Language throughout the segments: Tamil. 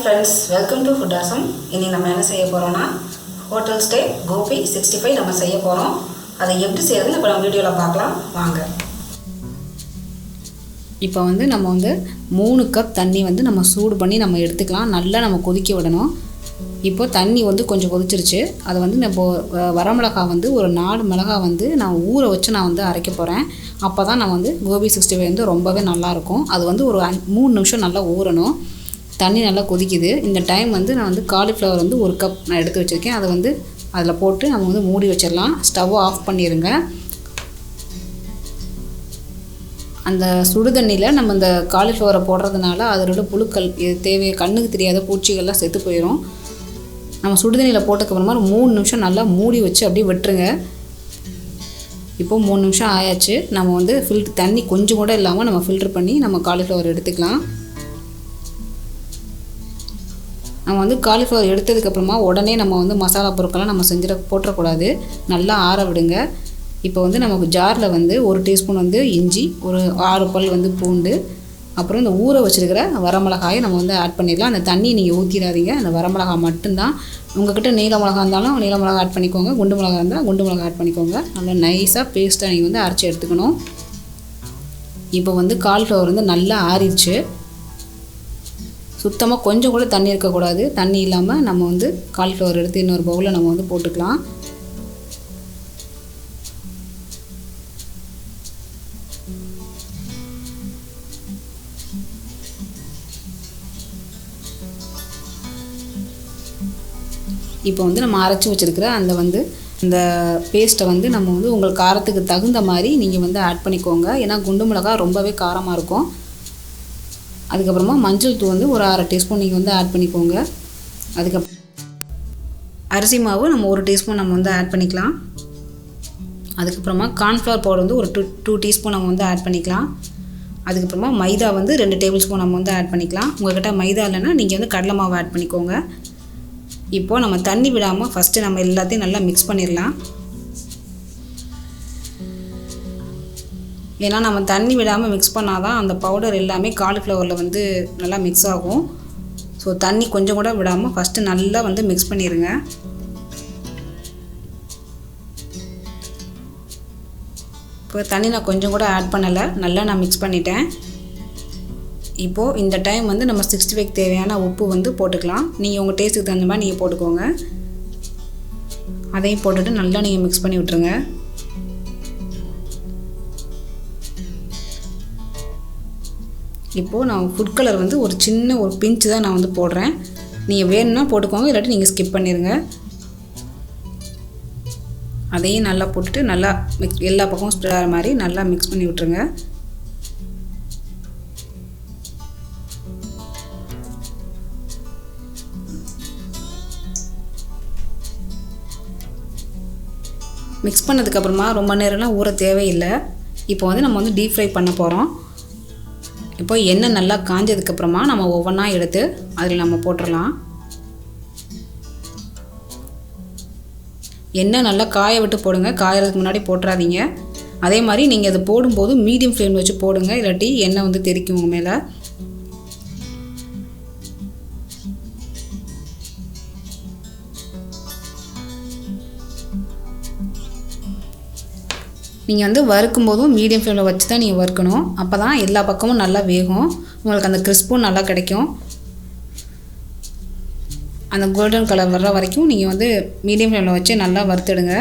Friends, welcome to food awesome. இனி நம்ம என்ன செய்ய போகிறோம்னா ஹோட்டல் ஸ்டே கோபி 65 நம்ம செய்ய போகிறோம். அதை எப்படி செய்யறதுன்னு இப்போ நம்ம வீடியோவில் பார்க்கலாம் வாங்க. இப்போ நம்ம 3 கப் தண்ணி நம்ம சூடு பண்ணி நம்ம எடுத்துக்கலாம். நல்லா நம்ம கொதிக்க விடணும். இப்போ தண்ணி கொஞ்சம் கொதிச்சிருச்சு. அதை நம்ம வரமிளகா ஒரு 4 மிளகா நான் ஊற வச்சு நான் அரைக்க போகிறேன். அப்போ தான் நான் கோபி 65 ரொம்பவே நல்லாயிருக்கும். அது ஒரு 3 நிமிஷம் நல்லா ஊறணும். தண்ணி நல்லா கொதிக்குது. இந்த டைம் நான் காலிஃப்ளவர் 1 கப் நான் எடுத்து வச்சுருக்கேன். அதை அதில் போட்டு நம்ம மூடி வச்சிடலாம். ஸ்டவ் ஆஃப் பண்ணிடுங்க. அந்த சுடுதண்ணியில் நம்ம இந்த காலிஃப்ளவரை போடுறதுனால அதோட புழுக்கள் கண்ணுக்கு தெரியாத பூச்சிகள்லாம் செத்து போயிடும். நம்ம சுடுதண்ணியில் போட்டதுக்கப்புறமா 3 நிமிஷம் நல்லா மூடி வச்சு அப்படியே விட்டுருங்க. இப்போது 3 நிமிஷம் ஆயாச்சு. நம்ம தண்ணி கொஞ்சம் கூட இல்லாமல் நம்ம ஃபில்ட்ரு பண்ணி நம்ம காலிஃப்ளவர் எடுத்துக்கலாம். நம்ம காலிஃப்ளவர் எடுத்ததுக்கப்புறமா உடனே நம்ம மசாலா பொருட்கள்லாம் நம்ம போட்டுறக்கூடாது. நல்லா ஆற விடுங்க. இப்போ நமக்கு ஜாரில் 1 டீஸ்பூன் இஞ்சி, ஒரு 6 பல் பூண்டு, அப்புறம் இந்த ஊற வச்சுருக்கிற வரமிளகாயை நம்ம ஆட் பண்ணிடலாம். அந்த தண்ணி நீங்கள் ஊற்றிடாதீங்க. அந்த வரமிளகா மட்டும்தான். உங்கள்கிட்ட நீல மிளகா இருந்தாலும் நீல மிளகா ஆட் பண்ணிக்கோங்க. குண்டு மிளகா இருந்தால் குண்டு மிளகா ஆட் பண்ணிக்கோங்க. நல்லா நைஸாக பேஸ்ட்டாக நீங்கள் அரைச்சி எடுத்துக்கணும். இப்போ காலிஃப்ளவர் நல்லா ஆறிடுச்சு. சுத்தமாக கொஞ்சம் கூட தண்ணி இருக்கக்கூடாது. தண்ணி இல்லாமல் நம்ம காலிஃப்ளவர் எடுத்து இன்னொரு பவுலில் நம்ம போட்டுக்கலாம். இப்போ நம்ம அரைச்சி வச்சுருக்கிற அந்த பேஸ்ட்டை நம்ம உங்களுக்கு காரத்துக்கு தகுந்த மாதிரி நீங்கள் ஆட் பண்ணிக்கோங்க. ஏன்னா குண்டு மிளகா ரொம்பவே காரமாக இருக்கும். அதுக்கப்புறமா மஞ்சள் தூள் ஒரு 1/2 டீஸ்பூன் நீங்கள் ஆட் பண்ணிக்கோங்க. அதுக்கப்புறம் அரிசி மாவு நம்ம 1 டீஸ்பூன் நம்ம ஆட் பண்ணிக்கலாம். அதுக்கப்புறமா கார்ன்ஃப்ளவர் பவுடர் ஒரு 2 டீஸ்பூன் நம்ம ஆட் பண்ணிக்கலாம். அதுக்கப்புறமா மைதா 2 டேபிள் ஸ்பூன் நம்ம ஆட் பண்ணிக்கலாம். உங்கள்கிட்ட மைதா இல்லைன்னா நீங்கள் கடலை மாவு ஆட் பண்ணிக்கோங்க. இப்போது நம்ம தண்ணி விடாமல் ஃபஸ்ட்டு நம்ம எல்லாத்தையும் நல்லா மிக்ஸ் பண்ணிடலாம். ஏன்னா நம்ம தண்ணி விடாமல் மிக்ஸ் பண்ணால் தான் அந்த பவுடர் எல்லாமே காலிஃப்ளவரில் நல்லா மிக்ஸ் ஆகும். ஸோ தண்ணி கொஞ்சம் கூட விடாமல் ஃபஸ்ட்டு நல்லா மிக்ஸ் பண்ணிடுங்க. இப்போ தண்ணி நான் கொஞ்சம் கூட ஆட் பண்ணலை. நல்லா நான் மிக்ஸ் பண்ணிட்டேன். இப்போது இந்த டைம் நம்ம 65க்கு தேவையான உப்பு போட்டுக்கலாம். நீங்கள் உங்கள் டேஸ்ட்டுக்கு தகுந்த மாதிரி நீங்கள் போட்டுக்கோங்க. அதையும் போட்டுட்டு நல்லா நீங்கள் மிக்ஸ் பண்ணி விட்டுருங்க. இப்போது நான் ஃபுட் கலர் ஒரு சின்ன ஒரு பிஞ்சு தான் நான் போடுறேன். நீங்கள் வேணும்னா போட்டுக்கோங்க, இல்லாட்டி நீங்கள் ஸ்கிப் பண்ணிடுங்க. அதையும் நல்லா போட்டுட்டு நல்லா எல்லா பக்கமும் ஸ்ப்ரெட் ஆகிற மாதிரி நல்லா மிக்ஸ் பண்ணி விட்டுருங்க. மிக்ஸ் பண்ணதுக்கப்புறமா ரொம்ப நேரம்லாம் ஊற தேவையில்லை. இப்போ நம்ம டீப் ஃப்ரை பண்ண போகிறோம். இப்போ எண்ணெய் நல்லா காஞ்சதுக்கப்புறமா நம்ம ஒவ்வொன்றா எடுத்து அதில் நம்ம போட்டுடலாம். எண்ணெய் நல்லா காய விட்டு போடுங்க. காயறதுக்கு முன்னாடி போட்டுறாதீங்க. அதே மாதிரி நீங்கள் அதை போடும்போது மீடியம் ஃப்ளேம் வச்சு போடுங்க, இல்லாட்டி எண்ணெய் தெறிக்கும் உங்கள் மேலே. நீங்கள் வறுக்கும் போதும் மீடியம் ஃப்ளேமில் வச்சு தான் நீங்கள் வறுக்கணும். அப்போ தான் எல்லா பக்கமும் நல்லா வேகும். உங்களுக்கு அந்த கிறிஸ்பும் நல்லா கிடைக்கும். அந்த கோல்டன் கலர் வர்ற வரைக்கும் நீங்கள் மீடியம் ஃப்ளேமில் வச்சு நல்லா வறுத்துடுங்க.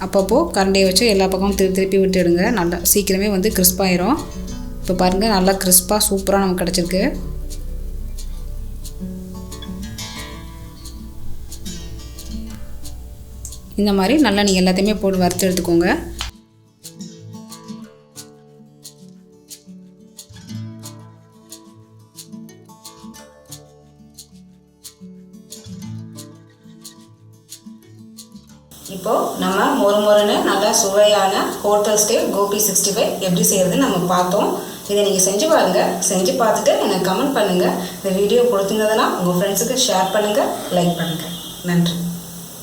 அப்பப்போ கரண்டியை வச்சு எல்லா பக்கமும் திருப்பி விட்டுடுங்க. நல்லா சீக்கிரமே கிறிஸ்பாயிரும். இப்போ பாருங்கள், நல்லா கிறிஸ்பாக சூப்பராக நமக்கு கிடச்சிருக்கு. இந்த மாதிரி நல்லா நீங்கள் எல்லாத்தையுமே போட்டு வறுத்து எடுத்துக்கோங்க. இப்போது நம்ம மொறுன்னு நல்லா சுவையான ஹோட்டல் ஸ்டே கோபி 65 எப்படி செய்கிறதுன்னு நம்ம பார்த்தோம். இதை நீங்கள் செஞ்சு பாருங்கள். செஞ்சு பார்த்துட்டு எனக்கு கமெண்ட் பண்ணுங்கள். இந்த வீடியோ பிடிச்சிருந்ததுன்னா உங்கள் ஃப்ரெண்ட்ஸுக்கு ஷேர் பண்ணுங்கள், லைக் பண்ணுங்கள். நன்றி.